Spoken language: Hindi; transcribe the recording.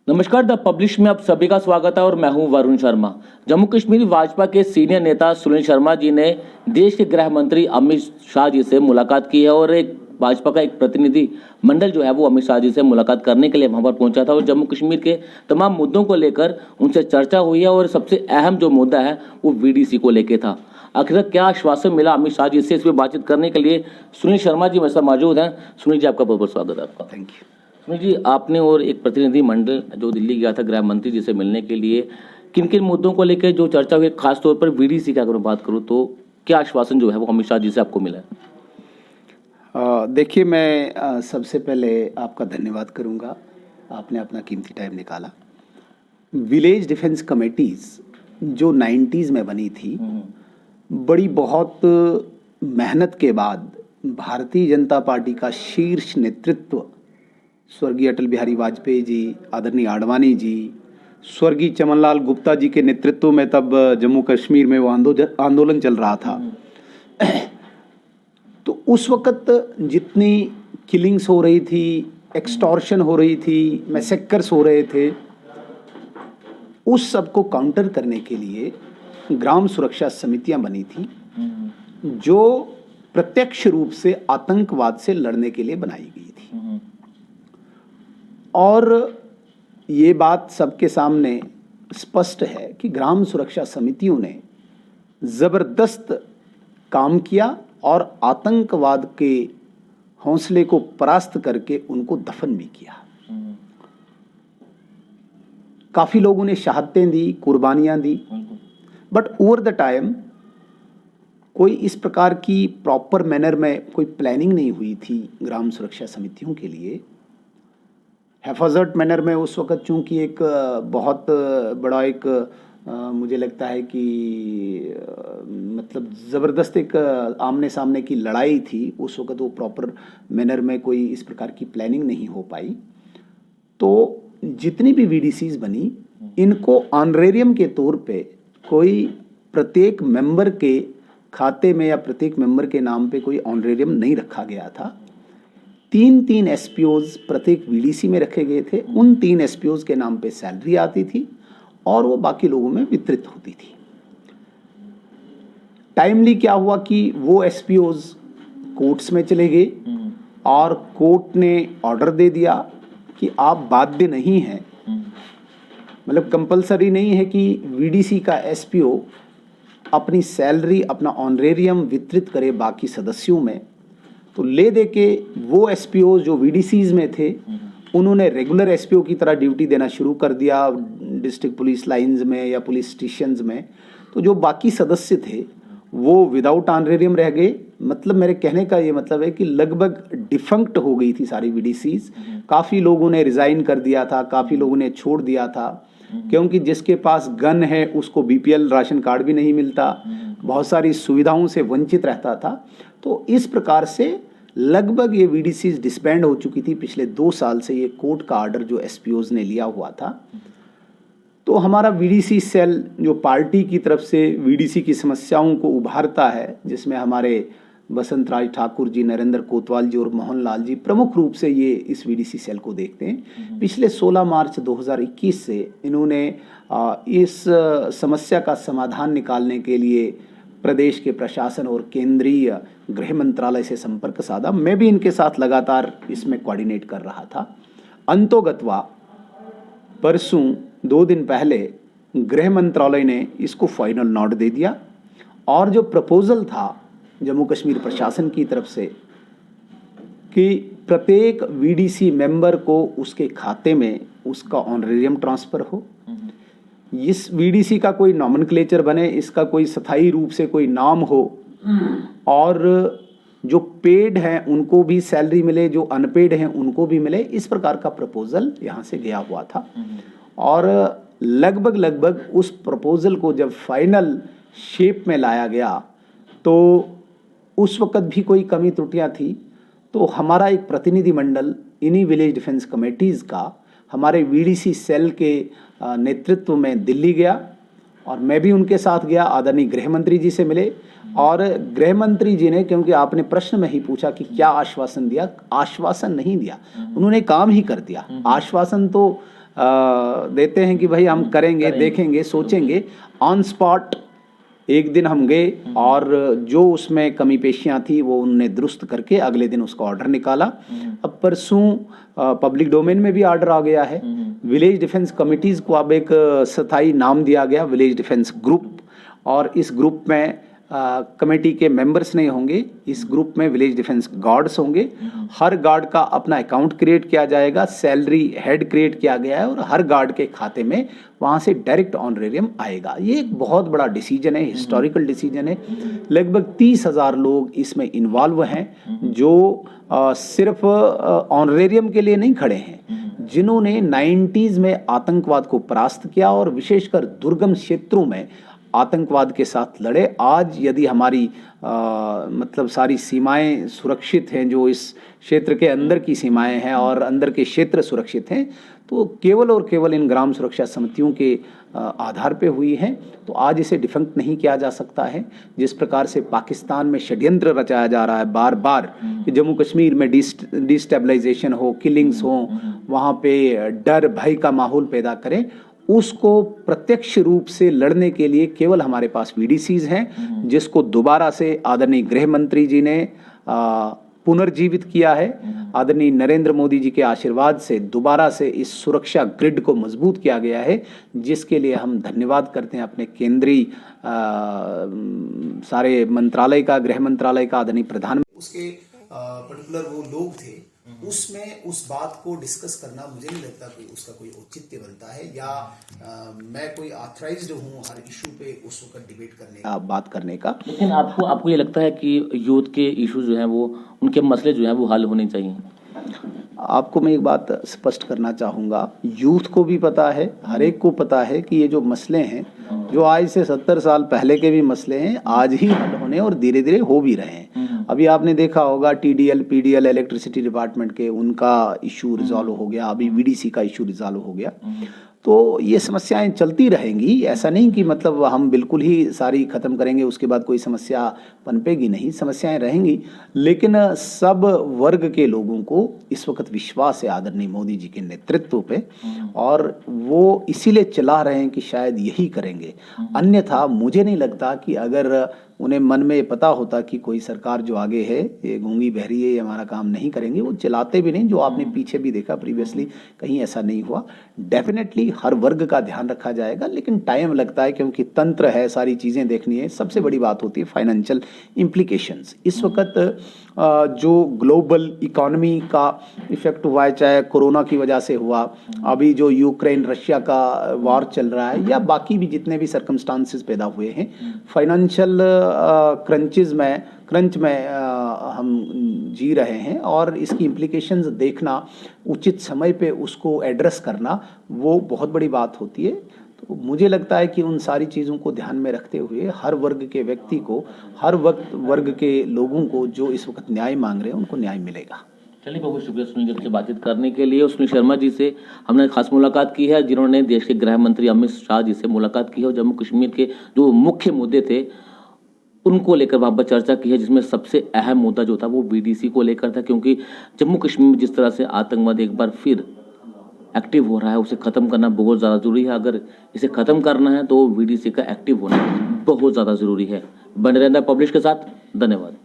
नमस्कार, द पब्लिश में आप सभी का स्वागत है और मैं हूं वरुण शर्मा। जम्मू कश्मीर भाजपा के सीनियर नेता सुनील शर्मा जी ने देश के गृह मंत्री अमित शाह जी से मुलाकात की है और एक भाजपा का एक प्रतिनिधि मंडल जो है वो अमित शाह जी से मुलाकात करने के लिए वहां पर पहुंचा था और जम्मू कश्मीर के तमाम मुद्दों को लेकर उनसे चर्चा हुई है और सबसे अहम जो मुद्दा है वो वीडीसी को लेकर था। आखिर क्या आश्वासन मिला अमित शाह जी से, इस पर बातचीत करने के लिए सुनील शर्मा जी मेरे साथ मौजूद हैं। सुनील जी, आपका बहुत बहुत स्वागत है। आपका थैंक यू। सुनील जी, आपने और एक प्रतिनिधि मंडल जो दिल्ली गया था गृह मंत्री जी से मिलने के लिए, किन किन मुद्दों को लेकर जो चर्चा हुई, खासतौर पर वीडीसी की अगर मैं बात करूं तो क्या आश्वासन जो है वो अमित शाह जी से आपको मिला है? देखिए, मैं सबसे पहले आपका धन्यवाद करूंगा, आपने अपना कीमती टाइम निकाला। विलेज डिफेंस कमेटीज़ जो 90s में बनी थी, बड़ी बहुत मेहनत के बाद भारतीय जनता पार्टी का शीर्ष नेतृत्व स्वर्गीय अटल बिहारी वाजपेयी जी, आदरणीय आडवाणी जी, स्वर्गीय चमनलाल गुप्ता जी के नेतृत्व में तब जम्मू कश्मीर में वो आंदोलन चल रहा था। तो उस वक़्त जितनी किलिंग्स हो रही थी, एक्सटॉर्शन हो रही थी, मैसेकर्स हो रहे थे, उस सब को काउंटर करने के लिए ग्राम सुरक्षा समितियां बनी थी जो प्रत्यक्ष रूप से आतंकवाद से लड़ने के लिए बनाई गई थी। और ये बात सबके सामने स्पष्ट है कि ग्राम सुरक्षा समितियों ने ज़बरदस्त काम किया और आतंकवाद के हौसले को परास्त करके उनको दफन भी किया। काफ़ी लोगों ने शहादतें दी, कुर्बानियां दी, बट ओवर द टाइम कोई इस प्रकार की प्रॉपर मैनर में कोई प्लानिंग नहीं हुई थी ग्राम सुरक्षा समितियों के लिए। हेफाजत मैनर में उस वक़्त चूँकि एक बहुत बड़ा एक मुझे लगता है कि मतलब ज़बरदस्त एक आमने सामने की लड़ाई थी, उस वक़्त वो प्रॉपर मैनर में कोई इस प्रकार की प्लानिंग नहीं हो पाई। तो जितनी भी वीडीसीज बनी, इनको ऑनरेरियम के तौर पे कोई प्रत्येक मेंबर के खाते में या प्रत्येक मेंबर के नाम पे कोई ऑनरेरियम नहीं रखा गया था। 3-3 एसपीओज प्रत्येक वीडीसी में रखे गए थे। उन 3 एसपीओज के नाम पे सैलरी आती थी और वो बाकी लोगों में वितरित होती थी। टाइमली क्या हुआ कि वो एसपीओज कोर्ट्स में चले गए और कोर्ट ने ऑर्डर दे दिया कि आप बाध्य नहीं हैं, मतलब कंपलसरी नहीं है कि वीडीसी का एसपीओ अपनी सैलरी, अपना ऑनरेरियम वितरित करे बाकी सदस्यों में। तो ले दे के वो एसपीओ जो वीडीसीज में थे, उन्होंने रेगुलर एसपीओ की तरह ड्यूटी देना शुरू कर दिया डिस्ट्रिक्ट पुलिस लाइंस में या पुलिस स्टेशंस में। तो जो बाकी सदस्य थे वो विदाउट ऑनरेरियम रह गए। मतलब मेरे कहने का ये मतलब है कि लगभग डिफंक्ट हो गई थी सारी वीडीसीज। काफ़ी लोगों ने रिज़ाइन कर दिया था, काफ़ी लोगों ने छोड़ दिया था, क्योंकि जिसके पास गन है उसको बीपीएल राशन कार्ड भी नहीं मिलता, बहुत सारी सुविधाओं से वंचित रहता था। तो इस प्रकार से लगभग ये वीडीसीज डिसबैंड हो चुकी थी। पिछले 2 साल से ये कोर्ट का ऑर्डर जो एसपीओज ने लिया हुआ था। तो हमारा वीडीसी सेल जो पार्टी की तरफ से वीडीसी की समस्याओं को उभारता है, जिसमें हमारे बसंत राज ठाकुर जी, नरेंद्र कोतवाल जी और मोहन लाल जी प्रमुख रूप से ये इस वीडीसी सेल को देखते हैं। पिछले 16 मार्च 2021 से इन्होंने इस समस्या का समाधान निकालने के लिए प्रदेश के प्रशासन और केंद्रीय गृह मंत्रालय से संपर्क साधा। मैं भी इनके साथ लगातार इसमें कोऑर्डिनेट कर रहा था। अंतोगत्वा परसों 2 दिन पहले गृह मंत्रालय ने इसको फाइनल नोट दे दिया और जो प्रपोजल था जम्मू कश्मीर प्रशासन की तरफ से कि प्रत्येक वीडीसी मेंबर को उसके खाते में उसका ऑनरेरियम ट्रांसफ़र हो, इस वीडीसी का कोई नॉमेनक्लेचर बने, इसका कोई स्थायी रूप से कोई नाम हो और जो पेड हैं उनको भी सैलरी मिले, जो अनपेड हैं उनको भी मिले। इस प्रकार का प्रपोजल यहाँ से गया हुआ था और लगभग उस प्रपोजल को जब फाइनल शेप में लाया गया तो उस वक़्त भी कोई कमी त्रुटियाँ थी। तो हमारा एक प्रतिनिधि मंडल इन्हीं विलेज डिफेंस कमेटीज़ का हमारे वीडीसी सेल के नेतृत्व में दिल्ली गया और मैं भी उनके साथ गया। आदरणीय गृह मंत्री जी से मिले और गृह मंत्री जी ने, क्योंकि आपने प्रश्न में ही पूछा कि क्या आश्वासन दिया, आश्वासन नहीं दिया, उन्होंने काम ही कर दिया। आश्वासन तो देते हैं कि भाई हम करेंगे, देखेंगे, सोचेंगे। ऑन स्पॉट एक दिन हम गए और जो उसमें कमी पेशियां थी वो उनने दुरुस्त करके अगले दिन उसका ऑर्डर निकाला। अब परसों पब्लिक डोमेन में भी ऑर्डर आ गया है। विलेज डिफेंस कमिटीज़ को अब एक स्थायी नाम दिया गया, विलेज डिफेंस ग्रुप, और इस ग्रुप में कमेटी के मेंबर्स नहीं होंगे, इस ग्रुप में विलेज डिफेंस गार्ड्स होंगे। हर गार्ड का अपना अकाउंट क्रिएट किया जाएगा, सैलरी हेड क्रिएट किया गया है और हर गार्ड के खाते में वहाँ से डायरेक्ट ऑनरेरियम आएगा। ये एक बहुत बड़ा डिसीजन है, हिस्टोरिकल डिसीजन है। लगभग 30,000 लोग इसमें इन्वॉल्व हैं जो सिर्फ ऑनरेरियम के लिए नहीं खड़े हैं, जिन्होंने 90s में आतंकवाद को परास्त किया और विशेषकर दुर्गम क्षेत्रों में आतंकवाद के साथ लड़े। आज यदि हमारी मतलब सारी सीमाएं सुरक्षित हैं, जो इस क्षेत्र के अंदर की सीमाएं हैं और अंदर के क्षेत्र सुरक्षित हैं, तो केवल और केवल इन ग्राम सुरक्षा समितियों के आधार पे हुई हैं। तो आज इसे डिफंक्ट नहीं किया जा सकता है। जिस प्रकार से पाकिस्तान में षड्यंत्र रचाया जा रहा है बार बार कि जम्मू कश्मीर में डिस्टेबलाइजेशन हो, किलिंग्स हो, वहाँ पे डर भय का माहौल पैदा करें, उसको प्रत्यक्ष रूप से लड़ने के लिए केवल हमारे पास वीडीसीज हैं, जिसको दोबारा से आदरणीय गृह मंत्री जी ने पुनर्जीवित किया है। आदरणीय नरेंद्र मोदी जी के आशीर्वाद से दोबारा से इस सुरक्षा ग्रिड को मजबूत किया गया है, जिसके लिए हम धन्यवाद करते हैं अपने केंद्रीय सारे मंत्रालय का, गृह मंत्रालय का, आदरणीय प्रधान। उसके पर्टिकुलर वो लोग थे, उसमें उस बात को डिस्कस करना मुझे नहीं लगता कि उसका कोई औचित्य बनता है, या मैं कोई ऑथराइज्ड हूँ हर इशू पे उस वक्त डिबेट करने का, बात करने का। लेकिन आपको ये लगता है कि यूथ के इश्यूज जो हैं वो, उनके मसले जो हैं वो हल होने चाहिए? आपको मैं एक बात स्पष्ट करना चाहूँगा, यूथ को भी पता है, हर एक को पता है कि ये जो मसले हैं, जो आज से 70 साल पहले के भी मसले हैं, आज ही हल होने और धीरे धीरे हो भी रहे हैं। अभी आपने देखा होगा TDL, PDL, इलेक्ट्रिसिटी डिपार्टमेंट के, उनका इशू रिजॉल्व हो गया, अभी VDC का इशू रिजॉल्व हो गया। तो ये समस्याएं चलती रहेंगी, ऐसा नहीं कि मतलब हम बिल्कुल ही सारी खत्म करेंगे उसके बाद कोई समस्या पनपेगी नहीं, समस्याएं रहेंगी। लेकिन सब वर्ग के लोगों को इस वक्त विश्वास है आदरणीय मोदी जी के नेतृत्व पे, और वो इसीलिए चला रहे हैं कि शायद यही करेंगे। अन्यथा मुझे नहीं लगता कि अगर उन्हें मन में पता होता कि कोई सरकार जो आगे है ये गूंगी बहरी है, ये हमारा काम नहीं करेंगे, वो चलाते भी नहीं। जो आपने पीछे भी देखा प्रीवियसली, कहीं ऐसा नहीं हुआ। डेफिनेटली हर वर्ग का ध्यान रखा जाएगा, लेकिन टाइम लगता है क्योंकि तंत्र है, सारी चीज़ें देखनी है। सबसे बड़ी बात होती है फाइनेंशियल इम्प्लीकेशंस। इस वक्त जो ग्लोबल इकोनॉमी का इफेक्ट हुआ है, चाहे कोरोना की वजह से हुआ, अभी जो यूक्रेन रशिया का वॉर चल रहा है, या बाकी भी जितने भी सर्कमस्टांसेस पैदा हुए हैं, फाइनेंशियल क्रंच में हम जी रहे हैं, और इसकी इम्प्लीकेशंस देखना, उचित समय पे उसको एड्रेस करना, वो बहुत बड़ी बात होती है। तो मुझे लगता है कि उन सारी चीज़ों को ध्यान में रखते हुए हर वर्ग के व्यक्ति को, हर वर्ग के लोगों को जो इस वक्त न्याय मांग रहे हैं, उनको न्याय मिलेगा। चलिए, बहुत शुक्रिया सुनील जी से बातचीत करने के लिए। सुनील शर्मा जी से हमने खास मुलाकात की है, जिन्होंने देश के गृह मंत्री अमित शाह जी से मुलाकात की है और जम्मू कश्मीर के जो मुख्य मुद्दे थे उनको लेकर वहाँ पर चर्चा की है, जिसमें सबसे अहम मुद्दा जो था वो VDC को लेकर था, क्योंकि जम्मू कश्मीर में जिस तरह से आतंकवाद एक बार फिर एक्टिव हो रहा है, उसे ख़त्म करना बहुत ज़्यादा ज़रूरी है। अगर इसे ख़त्म करना है तो VDC का एक्टिव होना बहुत ज़्यादा ज़रूरी है। बने रहना पब्लिश के साथ। धन्यवाद।